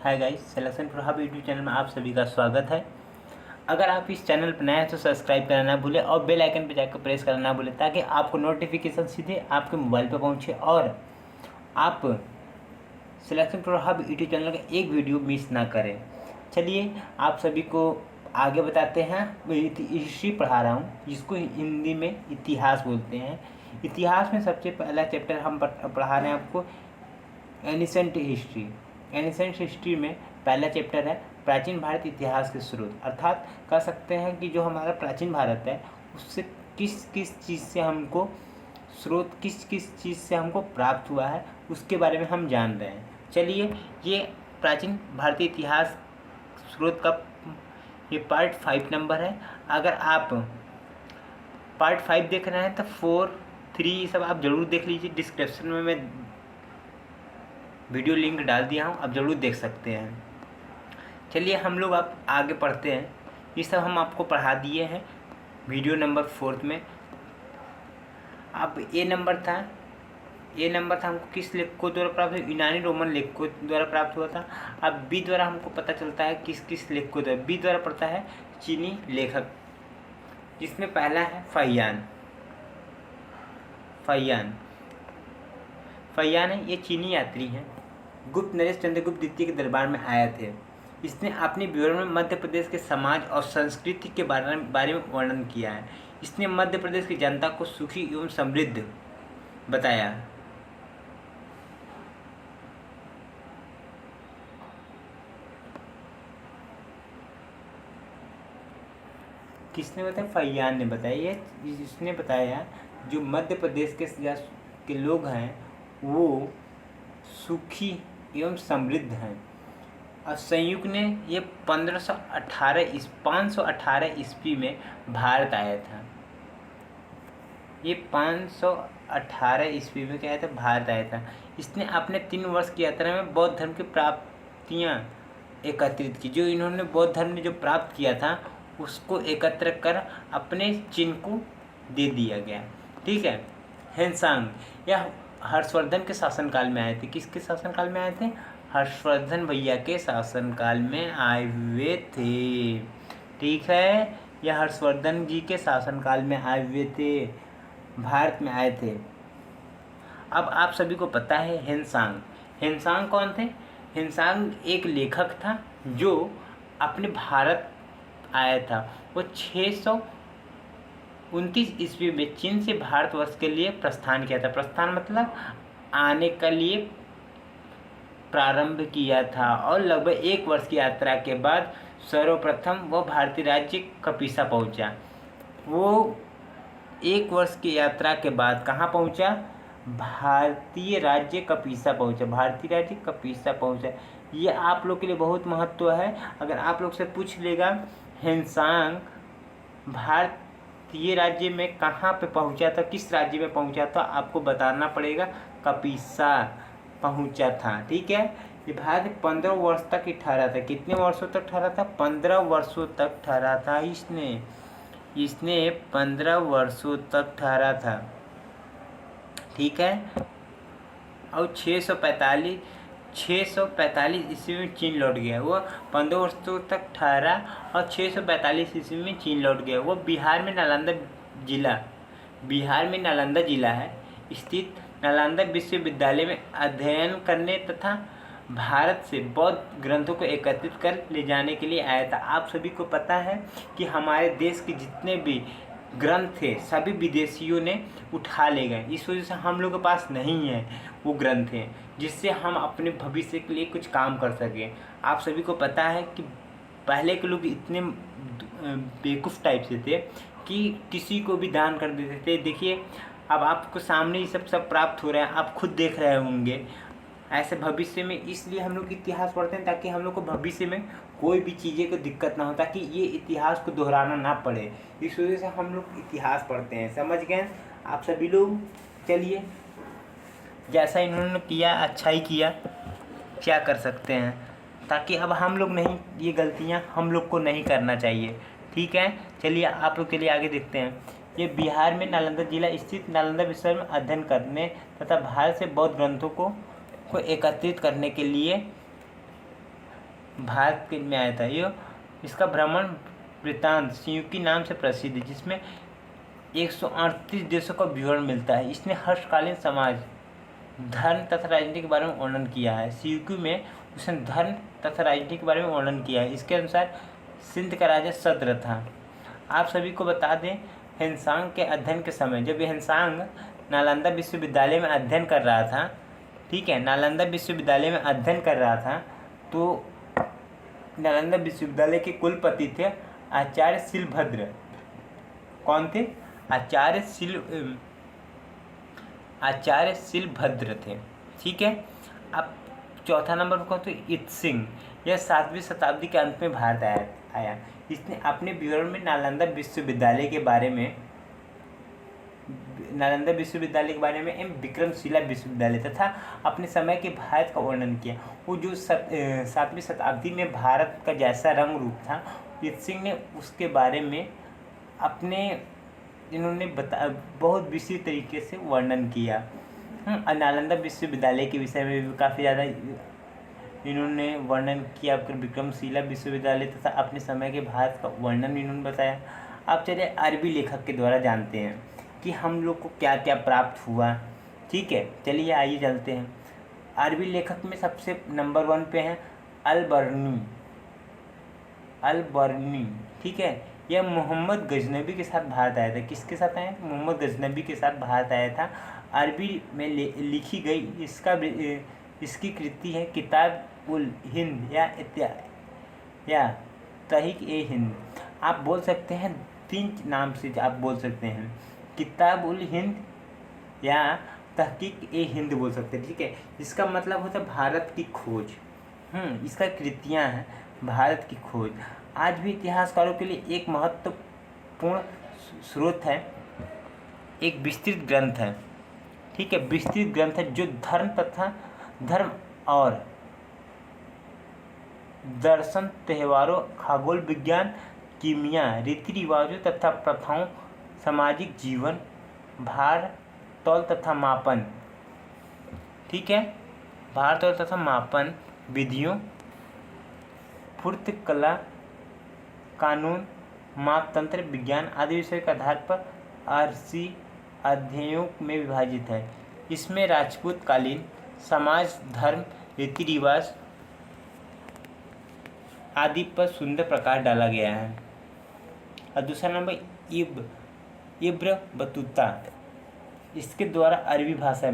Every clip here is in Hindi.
Hi guys, selection for hub YouTube channel में आप सभी का स्वागत है। अगर आप इस चैनल पर नए हैं तो सब्सक्राइब करना ना भूलें और बेल आइकन पर जाकर प्रेस करना ना भूलें ताकि आपको नोटिफिकेशन सीधे आपके मोबाइल पर पहुंचे और आप selection for hub YouTube channel का एक वीडियो मिस ना करें। चलिए आप सभी को आगे बताते हैं। हिस्ट्री पढ़ा रहा हूँ जिसको हिंदी में इतिहास बोलते हैं। इतिहास में सबसे पहला चैप्टर हम पढ़ा रहे हैं आपको एनिसेंट हिस्ट्री। एनिसेंट हिस्ट्री में पहला चैप्टर है प्राचीन भारत इतिहास के स्रोत, अर्थात कह सकते हैं कि जो हमारा प्राचीन भारत है उससे किस किस चीज़ से हमको स्रोत किस किस चीज़ से हमको प्राप्त हुआ है उसके बारे में हम जान रहे हैं। चलिए, ये प्राचीन भारतीय इतिहास स्रोत का ये पार्ट 5 नंबर है। अगर आप पार्ट 5 देख रहे हैं तो 4, 3 सब आप ज़रूर देख लीजिए। डिस्क्रिप्शन में मैं वीडियो लिंक डाल दिया हूँ, आप ज़रूर देख सकते हैं। चलिए हम लोग आप आगे पढ़ते हैं। ये सब हम आपको पढ़ा दिए हैं वीडियो नंबर 4 में। अब ए नंबर था हमको किस लेख को द्वारा प्राप्त हुआ? यूनानी रोमन लेख को द्वारा प्राप्त हुआ था। अब बी द्वारा हमको पता चलता है किस किस लेख को द्वारा। बी द्वारा पड़ता है चीनी लेखक, जिसमें पहला है फहियान है। ये चीनी यात्री हैं। गुप्त नरेश चंद्रगुप्त द्वितीय के दरबार में आए थे। इसने अपने विवरण में मध्य प्रदेश के समाज और संस्कृति के बारे में वर्णन किया है। इसने मध्य प्रदेश की जनता को सुखी एवं समृद्ध बताया। किसने बताया? फहियान ने बताया। इसने बताया जो मध्य प्रदेश के लोग हैं वो सुखी एवं समृद्ध हैं। और संयुक्त ने ये 518 ईस्वी में भारत आया था। ये 518 ईस्वी में क्या आया था? भारत आया था। इसने अपने 3 वर्ष की यात्रा में बौद्ध धर्म की प्राप्तियाँ एकत्रित की। जो इन्होंने बौद्ध धर्म ने जो प्राप्त किया था उसको एकत्र कर अपने चिन्ह को दे दिया गया। ठीक है। हेनसांग यह हर्षवर्धन के शासनकाल में आए थे। किसके शासनकाल में आए थे? हर्षवर्धन भैया के शासनकाल में आए हुए थे। ठीक है, यह हर्षवर्धन जी के शासनकाल में आए हुए थे, भारत में आए थे। अब आप सभी को पता है हेनसांग कौन थे? हेनसांग एक लेखक था जो अपने भारत आया था। वो 629 ईस्वी में चीन से भारतवर्ष के लिए प्रस्थान किया था। प्रस्थान मतलब आने के लिए प्रारंभ किया था। और लगभग 1 वर्ष की यात्रा के बाद सर्वप्रथम वो भारतीय राज्य कपिसा पहुंचा। वो 1 वर्ष की यात्रा के बाद कहाँ पहुंचा? भारतीय राज्य कपिसा पहुंचा। ये आप लोग के लिए बहुत महत्व है। अगर आप लोग से पूछ लेगा हेनसांग भारतीय राज्य में कहाँ पे पहुंचा था, किस राज्य में पहुंचा था, आपको बताना पड़ेगा। कपिसा पहुंचा था। ठीक है। ये भारत 15 वर्ष तक ही ठहरा था। कितने वर्षों तक ठहरा था? 15 वर्षों तक ठहरा था। इसने 15 वर्षों तक ठहरा था। ठीक है। और 645 ईस्वी में चीन लौट गया। वो 15 वर्षों तक ठहरा और 645 ईस्वी में चीन लौट गया। वो बिहार में नालंदा जिला है स्थित नालंदा विश्वविद्यालय में अध्ययन करने तथा भारत से बौद्ध ग्रंथों को एकत्रित कर ले जाने के लिए आया था। आप सभी को पता है कि हमारे देश के जितने भी ग्रंथ थे सभी विदेशियों ने उठा ले गए। इस वजह से हम लोग के पास नहीं है वो ग्रंथ हैं जिससे हम अपने भविष्य के लिए कुछ काम कर सकें। आप सभी को पता है कि पहले के लोग इतने बेवकूफ़ टाइप से थे कि किसी को भी दान कर देते थे। देखिए अब आपको सामने ये सब प्राप्त हो रहा है, आप खुद देख रहे होंगे। ऐसे भविष्य में इसलिए हम लोग इतिहास पढ़ते हैं ताकि हम लोग को भविष्य में कोई भी चीज़ें को दिक्कत ना हो, ताकि ये इतिहास को दोहराना ना पड़े। इस वजह से हम लोग इतिहास पढ़ते हैं। समझ गए आप सभी लोग? चलिए, जैसा इन्होंने किया अच्छा ही किया, क्या कर सकते हैं। ताकि अब हम लोग नहीं, ये गलतियाँ हम लोग को नहीं करना चाहिए। ठीक है। चलिए आप लोग के लिए आगे देखते हैं। ये बिहार में नालंदा जिला स्थित नालंदा विश्वविद्यालय में अध्ययन करने तथा भारत से बौद्ध ग्रंथों को एकत्रित करने के लिए भारत के में आया था। ये इसका भ्रमण वृत्तांत संयुक्ति नाम से प्रसिद्ध है, जिसमें 138 देशों का विवरण मिलता है। इसने हर्षकालीन समाज, धर्म तथा राजनीति के बारे में वर्णन किया है। सीक्यू में उसने धर्म तथा राजनीति के बारे में वर्णन किया है। इसके अनुसार सिंध का राजा सद्र था। आप सभी को बता दें, हेनसांग के अध्ययन के समय, जब हेनसांग नालंदा विश्वविद्यालय में अध्ययन कर रहा था, ठीक है, नालंदा विश्वविद्यालय में अध्ययन कर रहा था, तो नालंदा विश्वविद्यालय के कुलपति थे आचार्य शिलभद्र। कौन थे? आचार्य शिलभद्र थे। ठीक है। अब चौथा नंबर पर कौन थे? इत्सिंग। यह 7वीं शताब्दी के अंत में भारत आया। इसने अपने विवरण में नालंदा विश्वविद्यालय के बारे में एवं विक्रमशिला विश्वविद्यालय तथा अपने समय के भारत का वर्णन किया। वो जो 7वीं शताब्दी में भारत का जैसा रंग रूप था, इत्सिंग ने उसके बारे में इन्होंने बहुत विशेष तरीके से वर्णन किया। नालंदा विश्वविद्यालय के विषय में भी काफ़ी ज़्यादा इन्होंने वर्णन किया। विक्रमशिला विश्वविद्यालय तथा अपने समय के भारत का वर्णन इन्होंने बताया। अब चलिए अरबी लेखक के द्वारा जानते हैं कि हम लोग को क्या क्या प्राप्त हुआ। ठीक है, चलिए आइए चलते हैं। अरबी लेखक में सबसे नंबर 1 पे हैं अल-बर्नी। ठीक है, यह मोहम्मद गजनबी के साथ भारत आया था। किसके साथ आया? मोहम्मद गजनबी के साथ भारत आया था। अरबी में लिखी गई इसकी कृति है किताब उल हिंद या तहरीक-ए-हिंद। आप बोल सकते हैं 3 नाम से आप बोल सकते हैं, किताब उल हिंद या तहकीक-ए-हिंद बोल सकते हैं। ठीक है, इसका मतलब होता है भारत की खोज। इसका कृतियाँ हैं भारत की खोज। आज भी इतिहासकारों के लिए एक महत्वपूर्ण स्रोत है, एक विस्तृत ग्रंथ है। ठीक है, विस्तृत ग्रंथ है जो धर्म और दर्शन, त्योहारों, खगोल विज्ञान, कीमिया, रीति रिवाजों तथा प्रथाओं, सामाजिक जीवन, भार तौल तथा मापन। ठीक है, भार तौल तथा मापन विधियों, पूर्त कला, कानून, मापतंत्र, विज्ञान आदि विषयों के आधार पर आरसी अध्यायों में विभाजित है। इसमें राजपूत कालीन समाज, धर्म, रीति रिवाज आदि पर सुंदर प्रकाश डाला गया है। और दूसरा नंबर इब्न बतूता। इसके द्वारा अरबी भाषा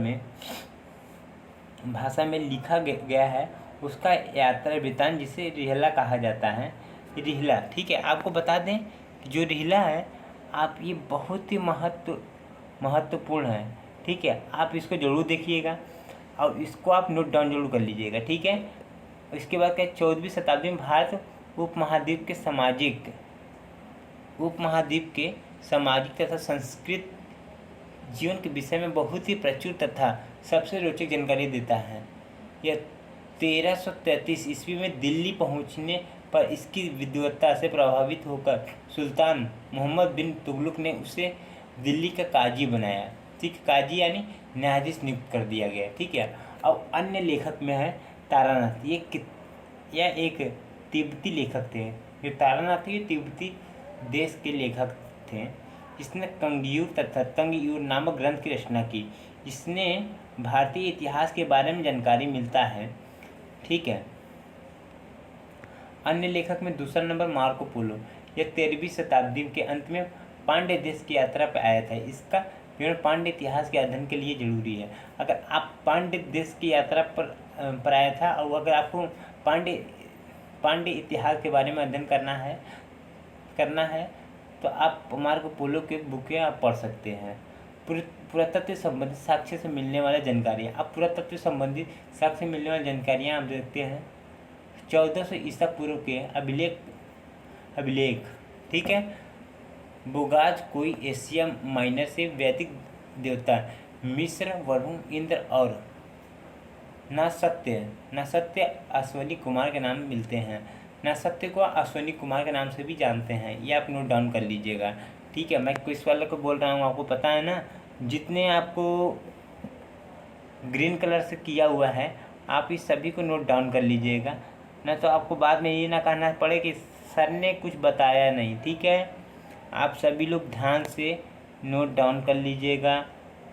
में लिखा गया है उसका यात्रा वृत्तांत, जिसे रिहला कहा जाता है। रिहला, ठीक है, आपको बता दें कि जो रिहला है आप ये बहुत ही महत्वपूर्ण है। ठीक है, आप इसको ज़रूर देखिएगा और इसको आप नोट डाउन जरूर कर लीजिएगा। ठीक है, इसके बाद क्या, 14वीं शताब्दी में भारत उपमहाद्वीप के सामाजिक तथा संस्कृत जीवन के विषय में बहुत ही प्रचुर तथा सबसे रोचक जानकारी देता है। यह 1333 ईस्वी में दिल्ली पहुंचने पर इसकी विद्वत्ता से प्रभावित होकर सुल्तान मोहम्मद बिन तुगलक ने उसे दिल्ली का काजी बनाया। ठीक, काजी यानी न्यायाधीश नियुक्त कर दिया गया। ठीक है, अब अन्य लेखक में है तारानाथ। यह एक तिब्बती लेखक थे। ये तारानाथ ये तिब्बती देश के लेखक थे। इसने तंगयूर नामक ग्रंथ की रचना की। इसने भारतीय इतिहास के बारे में जानकारी मिलता है। ठीक है, अन्य लेखक में दूसरा नंबर मार्को पोलो। यह 13वीं शताब्दी के अंत में पांड्य देश की यात्रा पर आया था। इसका विवरण पांड्य इतिहास के अध्ययन के लिए जरूरी है। अगर आप पांड्य देश की यात्रा पर आया था और अगर आपको पांड्य इतिहास के बारे में अध्ययन करना है तो आप मार्को पोलो के बुकें आप पढ़ सकते हैं। पुरातत्व संबंधित साक्ष्य से मिलने वाली जानकारी। अब पुरातत्व संबंधित साक्ष्य से मिलने वाली जानकारियाँ आप देखते हैं। 1400 ईसा पूर्व के अभिलेख। ठीक है, बोगाज कोई एशिया माइनर से वैदिक देवता मिस्र, वरुण, इंद्र और नासत्य अश्वनी कुमार के नाम मिलते हैं। नासत्य को अश्वनी कुमार के नाम से भी जानते हैं। ये आप नोट डाउन कर लीजिएगा। ठीक है, मैं क्विज वाले को बोल रहा हूँ, आपको पता है ना। जितने आपको ग्रीन कलर से किया हुआ है आप इस सभी को नोट डाउन कर लीजिएगा। ना तो आपको बाद में ये ना कहना पड़े कि सर ने कुछ बताया नहीं। ठीक है, आप सभी लोग ध्यान से नोट डाउन कर लीजिएगा।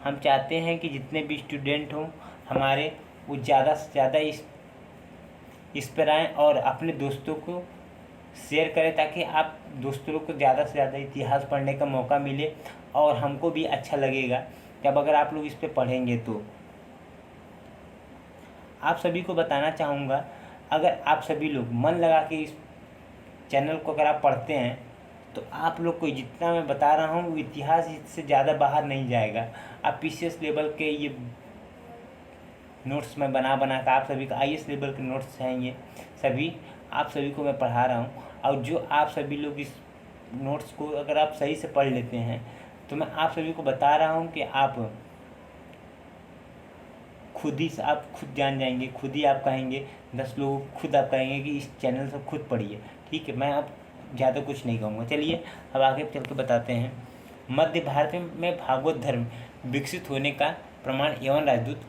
हम चाहते हैं कि जितने भी स्टूडेंट हों हमारे, वो ज़्यादा से ज़्यादा इस पर आएँ और अपने दोस्तों को शेयर करें, ताकि आप दोस्तों को ज़्यादा से ज़्यादा इतिहास पढ़ने का मौका मिले और हमको भी अच्छा लगेगा जब अगर आप लोग इस पे पढ़ेंगे। तो आप सभी को बताना चाहूँगा, अगर आप सभी लोग मन लगा के इस चैनल को अगर आप पढ़ते हैं तो आप लोग को जितना मैं बता रहा हूँ इतिहास इससे ज़्यादा बाहर नहीं जाएगा। आप पीसीएस लेवल के ये नोट्स मैं बना कर आप सभी का आईएएस लेवल के नोट्स हैं, ये सभी आप सभी को मैं पढ़ा रहा हूँ। और जो आप सभी लोग इस नोट्स को अगर आप सही से पढ़ लेते हैं तो मैं आप सभी को बता रहा हूँ कि आप खुद जान जाएंगे, खुद ही आप कहेंगे, 10 लोगों को खुद आप कहेंगे कि इस चैनल से खुद पढ़िए। ठीक है, मैं अब ज़्यादा कुछ नहीं कहूँगा। चलिए अब आगे चल के बताते हैं। मध्य भारत में भागवत धर्म विकसित होने का प्रमाण यवन राजदूत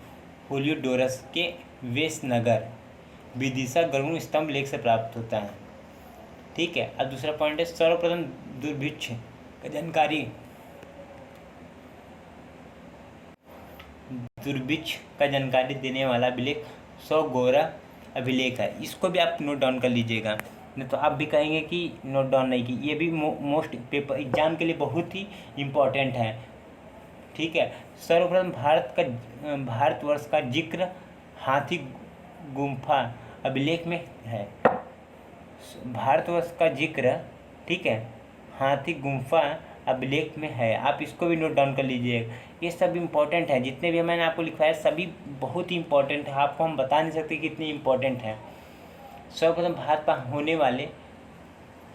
हेलियोडोरस के वेशनगर विदिशा गरुड़ स्तंभ लेख से प्राप्त होता है। ठीक है, अब दूसरा पॉइंट है, सर्वप्रथम दुर्भिक्ष का जानकारी देने वाला अभिलेख सौगोरा अभिलेख है। इसको भी आप नोट डाउन कर लीजिएगा, नहीं तो आप भी कहेंगे कि नोट डाउन नहीं की। ये भी मोस्ट पेपर एग्जाम के लिए बहुत ही इम्पोर्टेंट है। ठीक है, सर्वप्रथम भारतवर्ष का जिक्र हाथी गुम्फा अभिलेख में है। भारतवर्ष का जिक्र, ठीक है, हाथी गुम्फा अभिलेख में है। आप इसको भी नोट डाउन कर लीजिए। ये सब इम्पोर्टेंट है, जितने भी मैंने आपको लिखवाया सभी बहुत ही इम्पोर्टेंट है। आपको हम बता नहीं सकते कितनी इम्पोर्टेंट है। सर्वप्रथम भारत पर होने वाले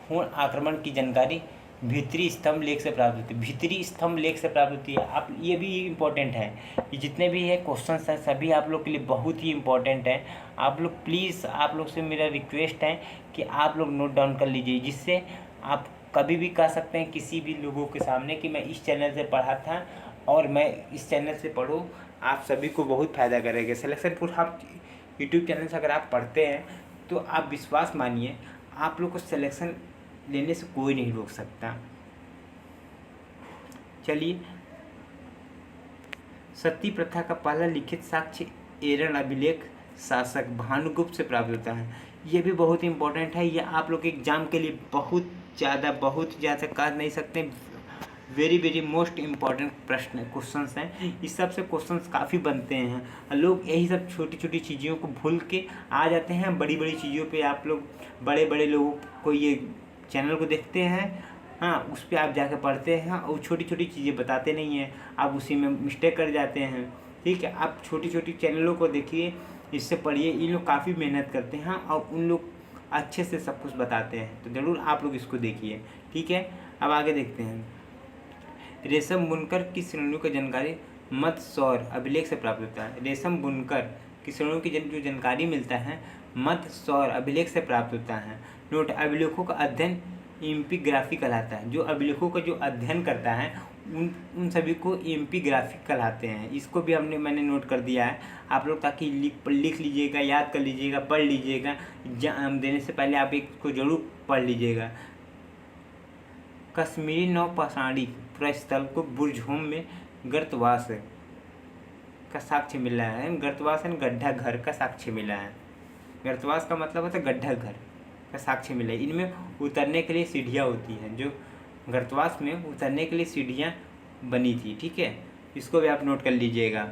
हुण आक्रमण की जानकारी भीतरी स्तंभ लेख से प्राप्त होती है। भीतरी स्तंभ लेख से प्राप्त होती है। आप ये भी इम्पोर्टेंट है। ये जितने भी है क्वेश्चंस हैं सभी आप लोग के लिए बहुत ही इम्पोर्टेंट है। आप लोग प्लीज़, आप लोग से मेरा रिक्वेस्ट है कि आप लोग नोट डाउन कर लीजिए, जिससे आप कभी भी कह सकते हैं किसी भी लोगों के सामने कि मैं इस चैनल से पढ़ा था और मैं इस चैनल से पढ़ूँ। आप सभी को बहुत फ़ायदा करेगा। सिलेक्शन पूरा आप यूट्यूब चैनल से अगर आप पढ़ते हैं तो आप विश्वास मानिए, आप लोग को सिलेक्शन लेने से कोई नहीं रोक सकता। चलिए, सती प्रथा का पहला लिखित साक्ष्य एरन अभिलेख शासक भानुगुप्त से प्राप्त होता है। ये भी बहुत इंपॉर्टेंट है। ये आप लोग एग्जाम के लिए बहुत ज़्यादा कह नहीं सकते, वेरी मोस्ट इम्पॉर्टेंट प्रश्न क्वेश्चंस हैं। इस सब से क्वेश्चंस काफ़ी बनते हैं। लोग यही सब छोटी छोटी चीज़ों को भूल के आ जाते हैं, बड़ी बड़ी चीज़ों पे आप लोग बड़े लोगों को ये चैनल को देखते हैं, हाँ, उस पर आप जाकर पढ़ते हैं और छोटी छोटी चीज़ें बताते नहीं हैं, आप उसी में मिस्टेक कर जाते हैं। ठीक है, आप छोटी छोटी चैनलों को देखिए, इससे पढ़िए। इन लोग काफ़ी मेहनत करते हैं और उन लोग अच्छे से सब कुछ बताते हैं, तो ज़रूर आप लोग इसको देखिए। ठीक है, अब आगे देखते हैं। रेशम बुनकर की श्रेणियों की जानकारी मत सौर अभिलेख से प्राप्त होता है। रेशम बुनकर की श्रेणियों की जो जानकारी मिलता है मत सौर अभिलेख से प्राप्त होता है। नोट, अभिलेखों का अध्ययन एम्पीग्राफी कहलाता है। जो अभिलेखों का जो अध्ययन करता है उन सभी को एम्पीग्राफी कहलाते हैं। इसको भी मैंने नोट कर दिया है आप लोग, ताकि लिख लीजिएगा, याद कर लीजिएगा, पढ़ लीजिएगा। एग्जाम देने से पहले आप इसको जरूर पढ़ लीजिएगा। कश्मीरी नौपाषाणी प्रस्थल को बुर्जहोम में गर्तवास का साक्ष्य मिला है। गर्तवास है गड्ढा घर का साक्ष्य मिला है। गर्तवास का मतलब होता है गड्ढा घर का साक्ष्य मिला है। इनमें उतरने के लिए सीढ़ियाँ होती हैं, जो गर्तवास में उतरने के लिए सीढ़ियाँ बनी थी। ठीक है, इसको भी आप नोट कर लीजिएगा।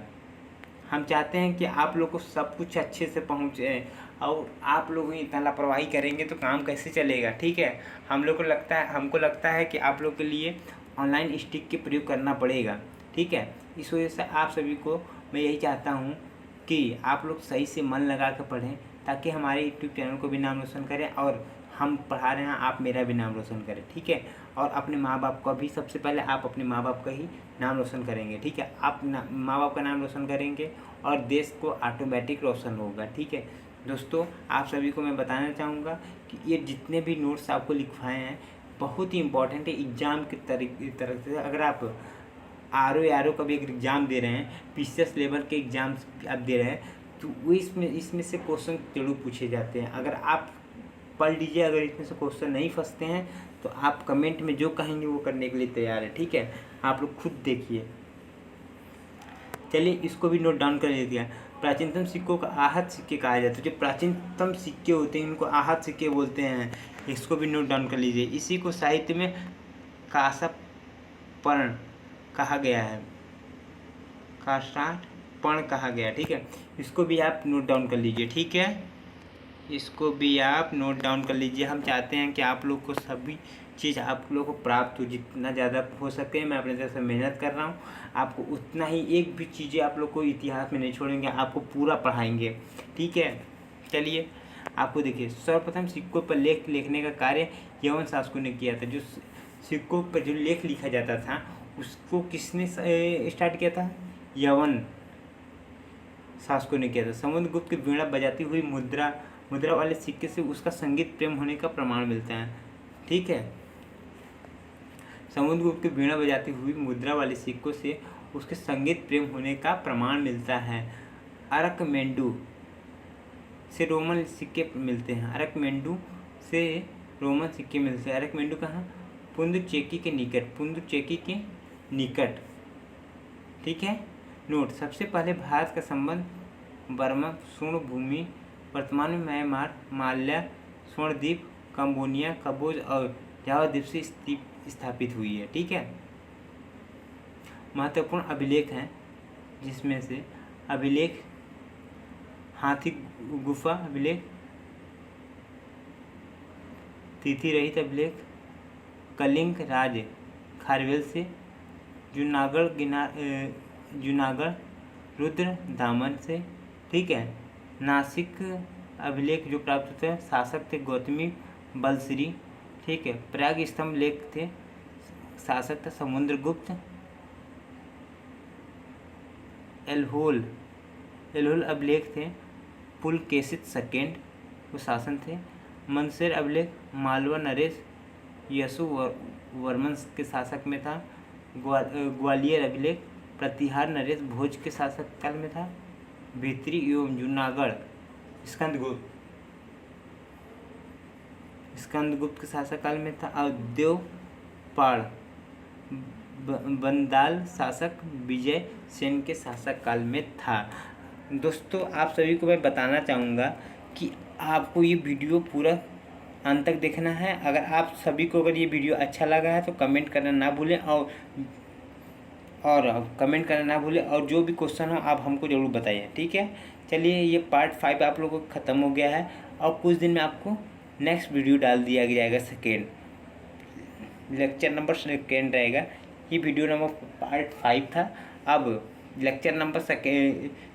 हम चाहते हैं कि आप लोग को सब कुछ अच्छे से पहुँचे, और आप लोग इतना लापरवाही करेंगे तो काम कैसे चलेगा। ठीक है, हमको लगता है कि आप लोग के लिए ऑनलाइन स्टिक के प्रयोग करना पड़ेगा। ठीक है, इस वजह से आप सभी को मैं यही चाहता हूँ कि आप लोग सही से मन लगा कर पढ़ें, ताकि हमारे यूट्यूब चैनल को भी नाम रोशन करें और हम पढ़ा रहे हैं, आप मेरा भी नाम रोशन करें। ठीक है, और अपने माँ बाप का भी, सबसे पहले आप अपने माँ बाप का ही नाम रोशन करेंगे। ठीक है, आप माँ बाप का नाम रोशन करेंगे और देश को ऑटोमेटिक रोशन होगा। ठीक है दोस्तों, आप सभी को मैं बताना चाहूँगा कि ये जितने भी नोट्स आपको लिखवाए हैं बहुत ही इम्पोर्टेंट है एग्ज़ाम की तरह से। अगर आप आर का भी एक एग्ज़ाम दे रहे हैं, पीसीएस लेवल के एग्ज़ाम्स आप दे रहे हैं, तो वो इसमें से क्वेश्चन जरूर पूछे जाते हैं। अगर आप पढ़ लीजिए, अगर इसमें से क्वेश्चन नहीं फंसते हैं तो आप कमेंट में जो कहेंगे वो करने के लिए तैयार है, ठीक है। आप लोग खुद देखिए। चलिए इसको भी नोट डाउन कर लीजिए। प्राचीनतम सिक्कों का आहत सिक्के कहा जाता है। जो प्राचीनतम सिक्के होते हैं इनको आहत सिक्के बोलते हैं। इसको भी नोट डाउन कर लीजिए। इसी को साहित्य में कांसापर्ण कहा गया है, कांसापर्ण कहा गया, ठीक है। इसको भी आप नोट डाउन कर लीजिए, ठीक है। इसको भी आप नोट डाउन कर लीजिए। हम चाहते हैं कि आप लोग को सभी चीज़ आप लोग को प्राप्त हो, जितना ज़्यादा हो सके। मैं अपने तरफ से मेहनत कर रहा हूँ, आपको उतना ही। एक भी चीज़ें आप लोग को इतिहास में नहीं छोड़ेंगे, आपको पूरा पढ़ाएंगे, ठीक है। चलिए आपको देखिए, सर्वप्रथम सिक्कों पर लेख लिखने का कार्य यवन शासकों ने किया था। जो सिक्कों पर जो लेख लिखा जाता था उसको किसने स्टार्ट किया था? यवन शासकों ने किया था। समुद्रगुप्त की वीणा बजाती हुई मुद्रा वाले सिक्के से उसका संगीत प्रेम होने का प्रमाण मिलता है, ठीक है। समुद्रगुप्त की वीणा बजाती हुई मुद्रा वाले सिक्कों से उसके संगीत प्रेम होने का प्रमाण मिलता है। अरकमेंडू से रोमन सिक्के मिलते हैं। अरकमेंडू से रोमन सिक्के मिलते हैं। अरकमेंडू कहाँ? पुंडुचेरी के निकट, ठीक है। नोट, सबसे पहले भारत का संबंध बर्मा, स्वर्ण भूमि, वर्तमान में म्यांमार, माल्या, स्वर्णद्वीप, कंबोडिया, कम्बोज और जावा द्वीप से स्थापित हुई है, ठीक है। महत्वपूर्ण अभिलेख हैं, जिसमें से अभिलेख हाथी गुफा अभिलेख, तिथि रहित अभिलेख, कलिंग राज खारवेल से, जूनागढ़ रुद्र दामन से, ठीक है। नासिक अभिलेख जो प्राप्त होते हैं, शासक थे गौतमी बलश्री, ठीक है। प्रयाग स्तंभ लेख थे, शासक था समुद्रगुप्त। एल्होल अभिलेख थे, पुलकेशित सेकेंड, वो शासन थे। मनसेर अभिलेख मालवा नरेश यशोवर्मन के शासक में था। ग्वालियर अभिलेख प्रतिहार नरेश भोज के शासक काल में था। भीतरी एवं जूनागढ़ स्कंदगुप्त के शासक काल में था। और देवपाड़ बंदाल शासक विजय सेन के शासक काल में था। दोस्तों आप सभी को मैं बताना चाहूँगा कि आपको ये वीडियो पूरा अंत तक देखना है। अगर आप सभी को अगर ये वीडियो अच्छा लगा है तो कमेंट करना ना भूलें, और कमेंट करना ना भूलें, और जो भी क्वेश्चन हो आप हमको ज़रूर बताइए, ठीक है। चलिए ये पार्ट 5 आप लोगों को ख़त्म हो गया है, और कुछ दिन में आपको नेक्स्ट वीडियो डाल दिया जाएगा। सेकेंड लेक्चर नंबर सेकेंड रहेगा। ये वीडियो नंबर पार्ट 5 था। अब lecture number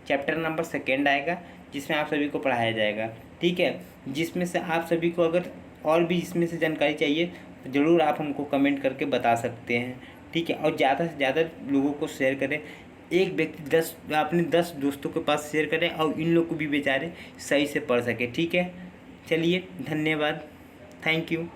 chapter number second आएगा, जिसमें आप सभी को पढ़ाया जाएगा, ठीक है। जिसमें से आप सभी को अगर और भी इसमें से जानकारी चाहिए तो ज़रूर आप हमको कमेंट करके बता सकते हैं, ठीक है। और ज़्यादा से ज़्यादा लोगों को शेयर करें। एक व्यक्ति अपने 10 दोस्तों के पास शेयर करें, और इन लोग को भी बेचारे सही से पढ़ सके, ठीक है। चलिए धन्यवाद, थैंक यू।